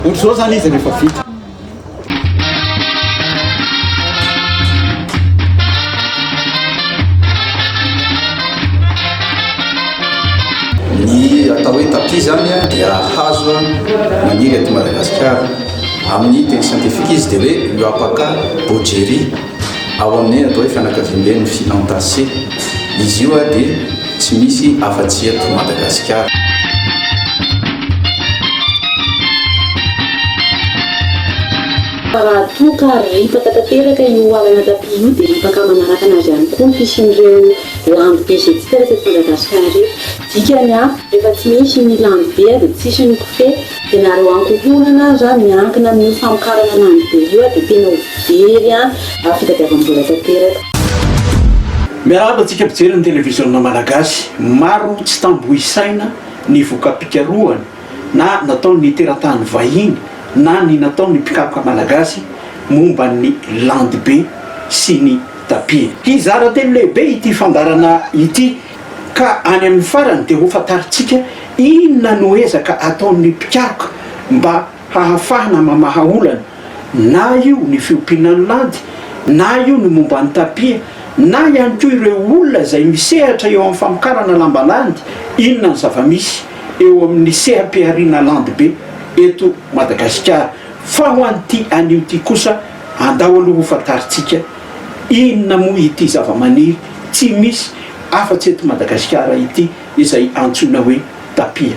ohatr'izao zany izy rehefa vita ny atao hoe tapis zany a dia hazo maniry eto Madagasikara. Amin'ny teny scientifique izy dia hoe luapaka bogerie, ao amin'ny atao hoe fianakaviambeny finantace. Izy io a dia tsy misy afa-tsy eto Madagasikara. Raha toka ripaka tanteraka io avana tapis io dia ripaka manaraka anazy ihany koa fisian'ireo lamby be zay tsika rehefa Madagasikara eto. Dikany a rehefa tsy misy ny lamby be dia tsisy ny kofehy dia nareo ankohonana za miankina amin'ny famokarana lamby be io dia tena very a fitadiavam-bola tanteraka. miarahaba antsika mpijery ny televisionna malagasy. Maro tsy tambohisaina ny vokapikarohany na natao ny teratany vahiny na ny natao ny mpikapoka malagasy momba ny landibe sy ny tapis. Hizara teny lehibe ity fandarana ity ka any amin'ny farany dia ho fantaritsika inona no ezaka ataon'ny mpikaroka mba hahafahana mamaha olana, na io ny fiompianany landy, na io ny momba ny tapis, na ihany koa ireo olona izay misehatra eo amin'ny famokarana lambalandy. Inona ny zava-misy eo amin'ny seha-piariana landy be eto Madagasikara. Fa ho an'ity anio ty kosa andao aloha ho fantaritsika inona moa ity zava-maniry tsy misy afa-tsy eto Madagasikara ity izay antsoina hoe tapis.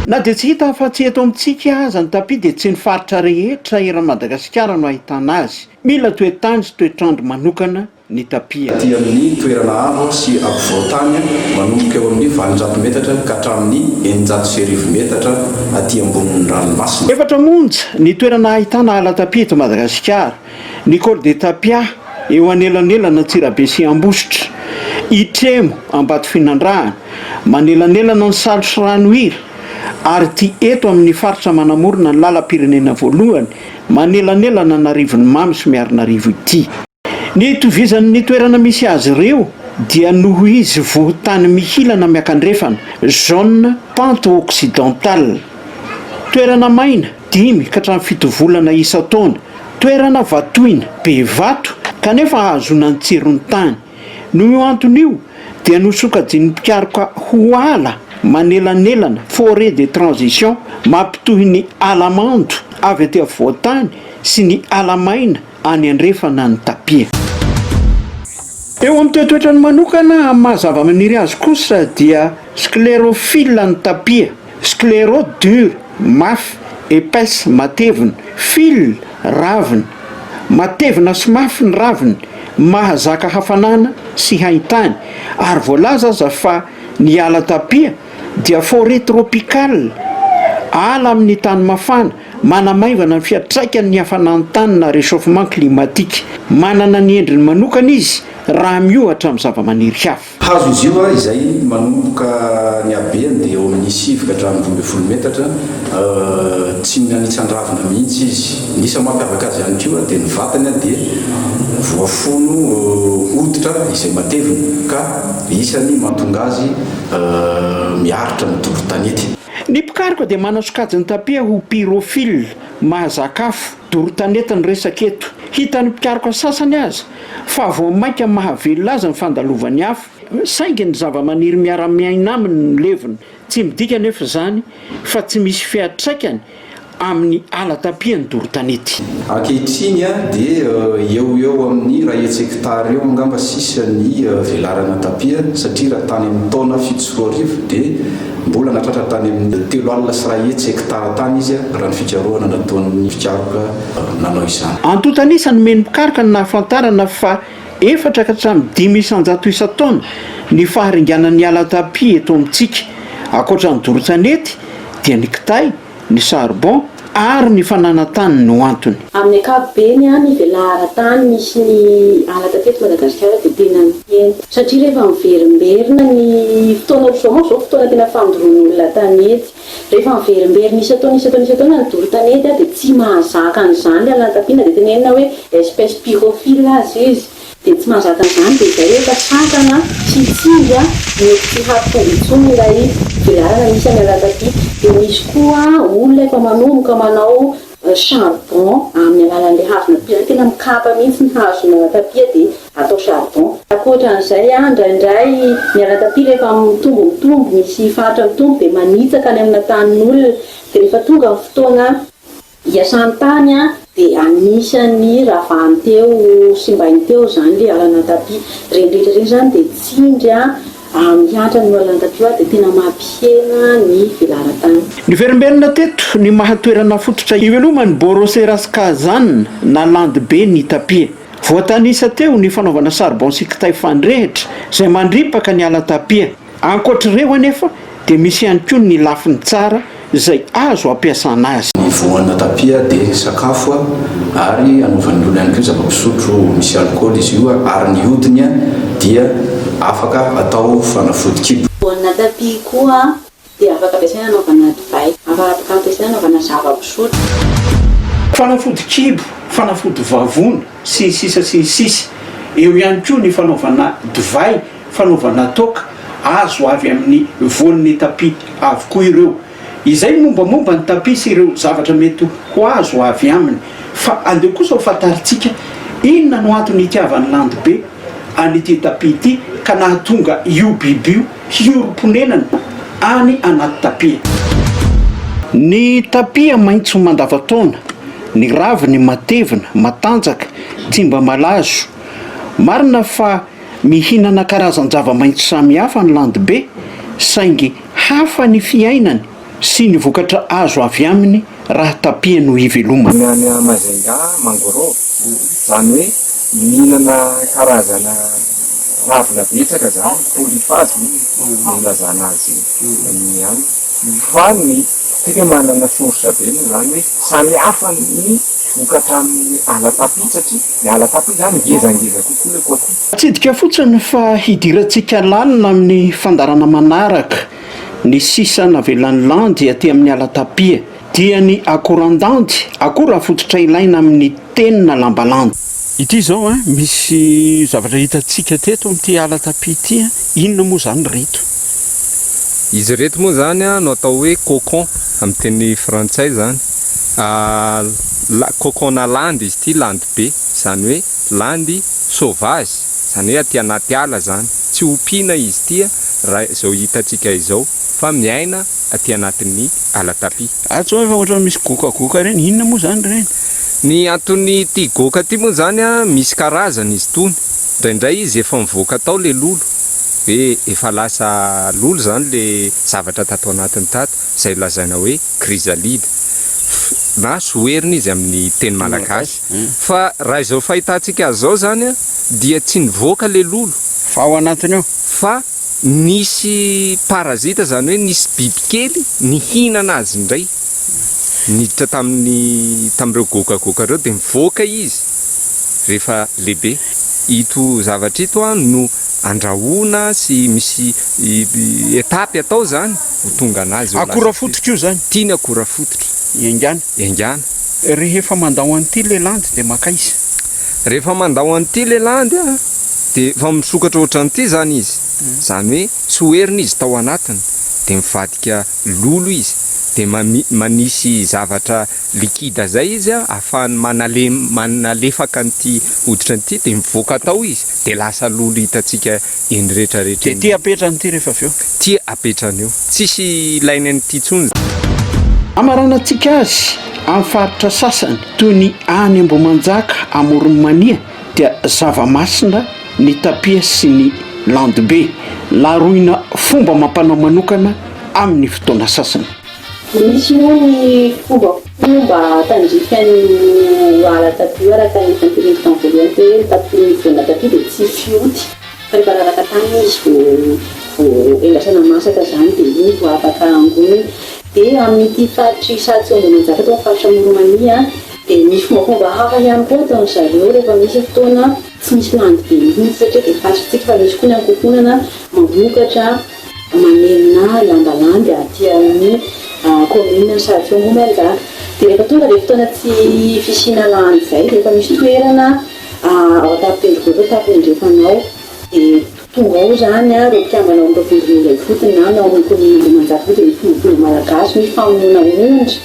Na dia tsy hita afa-tsy eto amintsika aza ny tapis dia tsy ny faritra rehetra eran'ny Madagasikara no ahitana azy. Mila toetany sy toetrandro manokana ny tapis. Aty amin'ny toerana avo sy ampovoantany manomboka eo amin'ny 20 metatra ka hatramin'ny 900 metatra aty ambonin'ny ranomasina. Efatra monja ny toerana ahitana ala tapis eto Madagasikara. Ny Col de Tapia eo anelanelana Antsirabe sy Ambositra, Itremo Ambatofinandrahana, manelanelana ny Salotra Ranohira, ary ty eto amin'ny faritra manamorona ny lalam-pirenena voalohany manelanelana Anarivon'ny Mamy sy Miarinarivo ity. Ny tovizan'ny toerana misy azy ireo dia noho izy vohotany mihilana miakandrefana zone pente-occidentale. Toerana maina 5 ka hatramin'ny 7 volana isa-taona. Toerana vatoina be vato kanefa ahazona ny tsiron'ny tany. Noho io anton'io dia nosokajin'ny mpikaroka ho ala manelanelana forêt de transition mampitohy ny alamando avy aty afovoantany sy ny alamaina any andrefana ny tapis. Eo amin'ny toetoetrany manokana amin'ny mahazava-maniry azy kosa dia sclérophylle ny tapis, scléro dur mafy, épaisse matevina, fil ravina, matevina sy mafy ny raviny, mahazaka hafanana sy haintany. Ary voalaza aza fa ny ala tapis dia forêt tropicale, ala amin'ny tany mafana, manamaivana ny fiatraikany ny hafanan'ny tany na réchauffement climatique. Manana ny endriny manokana izy raha miohatra amin'ny zava-maniry hafa. Hazo izy io izay manomboka ny habeany dia eo amin'ny 7 ka hatramin'ny 12 metatra. Tsy nanitsan-dravina mihitsy izy. Nisa mampiavaka azy ihany koa dia ny vatany dia voafono hoditra izay matevina ka isany mahatonga azy miaritra ny doro-tanety. Ny mpikaroka dia manasokajy ny tapis ho pyrophile, mahazakafo doro-tanety ny resaka eto. Hitan'ny mpikaroka sasany aza fa vao mainka mahavelona azy ny fandalovany hafa, saingy ny zava-maniry miara-miaina aminy ny leviny. Tsy midika nefa zany fa tsy misy fiatraikany amin'ny ala tapis ny doro-tanety. Ankehitriny dia eo amin'ny raha hetsy-hektara eo angamba sisa ny velarana tapis satria raha tany amin'ny taona 7 dia mbola natratra tany amin'ny 3 alina sy raha hetsy-hektara tany izy raha ny fikarohana nataon'ny mpikaroka nanao izany. Antotanisany meny mpikaroka ny nahafantarana fa 4 ka hatramin'ny 500 isa-taona ny faharinganan'ny ala tapis eto amintsika. Ankoatra ny doro-tanety dia ny kitay, ny charbon ary ny fananantany no antony. Amin'ny ankapobeny ny velara-tany misy ny ala tapis eto Madagasikara dia tena mihena satria rehefa miverimberina ny fotoana zao fotoana tena famindoroan'olona tanety. Rehefa miverimberina isa-taona ny doro-tanety dia tsy mahazaka an'izany ala tapis dia tena enina hoe espèce pyrophile azy izy. Dia tsy mahazaka an'izany dia izay rehefa sakana sy tsinga mety tsy hahatonga intsony ilay velarana misy amin'ny ala tapis. Dia misy koa olona efa manomboka manao charbon amin'ny alalan'ilay hazona tapia tena mikapa mihitsy ny hazona tapia dia atao charbon. Ankoatran'izay indraindray miala tapia rehefa mitombo misy faritra mitombo dia manitsaka any amina tanin'olona dia rehefa tonga ny fotoana hiasany tany dia anisany ravany teo sy mbainy teo zany le alana tapia rehetra reny zany dia tsindry mihantra ny alana tapia dia tena mampihena ny velaran-tany. Ny verimberina teto ny mahatoerana fototra ivelomany Boroseras Kazan na Landbe ny tapia. Voatanisa teo ny fanaovana charbon sy kitay fandrehitra izay mandripaka ny ala tapia. Ankoatr'ireo anefa dia misy ihany koa ny lafiny tsara izay azo ampiasana azy. Ny voanina tapia dia sakafo ary anaovan'ny olona ihany koa zava-pisotro misy alcool izy io ary ny hodiny dia afaka atao fanafody kibo. Voanina tapia koa dia afaka ampiasaina anaovana divay, afaka ampiasaina anaovana zava-pisotro. Fanafody kibo, fanafody vavony sy sisa. Eo ihany koa ny fanaovana divay, fanaovana toaka azo avy amin'ny voan'ny tapia avokoa ireo. Izay mombamomba ny tapia sy ireo zavatra mety ho azo avy aminy. Fa andeo kosa ho fantaritsika inona no antony itiavan'ny Landbe an'ity tapia ity ka nahatonga io biby io hioromponenana any anaty tapia. Ny tapia maitso mandavataona, ny raviny matevina, matanjaka, tsy mba malazo. Marina fa mihinana karazan-java-maitso samihafa ny Landbe saingy hafa ny fiainany sy ny vokatra azo avy aminy raha tapia no ivelomana. Ny any Mazenga, Mangoro, zany hoe mihinana karazana ravina betsaka zany, polyphase milazana azy ny any. Fa ny tena manana sorsa be zany hoe samy hafa ny vokatra amin'ny ala tapia satria ny ala tapia zany ngezangeza kokoa le kokoa. Tsidika fotsiny fa hidirantsika lalina amin'ny fandarana manaraka ny sisa navelan'ny landy aty amin'ny ala tapia dia ny akorandandy, akora fototra ilaina amin'ny tenina lambalandy. Ity zao misy zavatra hitantsika teto amin'ity ala tapia ity, inona moa zany reto? Izy reto moa zany no atao hoe cocon amin'ny teny frantsay zany. Cocon-na landy izy ity, Landbe, zany hoe landy sauvage, zany hoe aty anaty ala zany. Tsy ompiana izy ity raha izao hitantsika izao fa miaina aty anatin'ny ala tapia. Atso efa ohatra misy gokagoka reny, inona moa zany reny? Ny antony ty goka ty moa zany misy karazany izy tony. Indraindray izy efa mivoaka tao le lolo, hoe efa lasa lolo zany le zavatra tato anatiny tato, izay lazaina hoe chrysalide. Na soerina izy amin'ny teny malagasy. Fa raha izao fahitantsika zao zany dia tsy nivoaka le lolo. Fa ao anatiny ao? Fa nisy parazita, zany hoe nisy bibikely nihinana azy indray. Niditra tamin'ireo gokagoka reo dia mivoaka izy rehefa lehibe. Ito zavatra ito no andrahoana sy misy etapy atao zany ho tonga anazy. Akora fototra io zany? Tiany akora fototra. Engana. Rehefa mandao an'ity le landy dia maka izy? Rehefa mandao an'ity le landy dia fa misokatra ohatran'ity zany izy. Zany hoe tsy hoerina izy tao anatiny dia mivadika lolo izy. Dia manisy zavatra likida zay izy ahafahany manalefaka an'ity hoditra an'ity dia mivoaka tao izy dia lasa lolo hitantsika eny rehetrarehetra. Dia ty apetrany ity rehefa avy eo? Ty apetrany eo, tsisy ilainy an'ity tsony. Amaranantsika azy amin'ny faritra sasany toy ny any Ambohimanjaka, Amoron'Mania dia zava-masina ny tapia sy ny Landbe, laroina fomba mampanao manokana amin'ny fotoana sasany. Misy moa ny fomba tandrifan'ny ala tapia araka ny fampirimby tamin'ny voalohany hoe tapia ny voanina tapia dia tsy fioty. Fa rehefa raraka tany izy vao engasana masaka zany dia iny vao afaka angony. Dia amin'ity faritry Satsy Ambohimanjaka tao faritra Amoron'Mania dia misy fomba hafa ihany koa ataon'ny zareo rehefa misy fotoana tsy misy Landbe mihitsy satria dia fantatsika fa misy koa ny ankohonana mamokatra manenina lambalandy aty amin'ny commune Satsy Ambohimanjaka. Dia rehefa tonga dia fotoana tsy fisina landy izay rehefa misy toerana ao an-tapitendroko tapindrefanao dia tonga ao zany a ro mpiambana ao am-bavondron'ilay fotony na ao amin'ny commune Manjaka dia mifombolo malagasy misy famonoana ondry,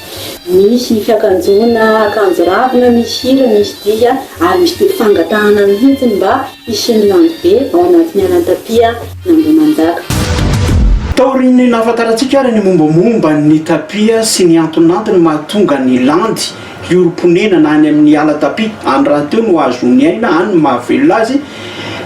misy fiakanjona akanjo ravina, misy hira, misy dia ary misy dia fangatahana mihitsy mba hisian'ny landibe ao anatin'ny alan-tapia n'Ambohimanjaka. taoriny nahafantarantsika ary ny mombamomba ny tapia sy ny antonantiny mahatonga ny landy hioromponena na any amin'ny ala tapia any raha teo no azony aina any ny mahavelona azy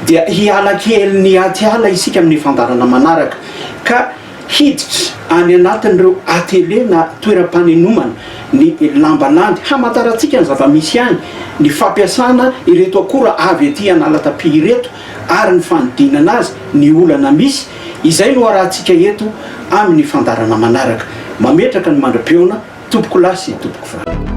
dia hiala kely ny atiala isika amin'ny fandarana manaraka ka hiditra any anatin'ireo atele na toeram-panenomana ny lambalandy hamantarantsika ny zava-misy any ny fampiasana ireto akora avy aty anala tapia ireto ary ny fanodinana azy ny olana misy izay no arahantsika eto amin'ny fandarana manaraka mametraka ny mandra-peona tompoko lasy tompoko fa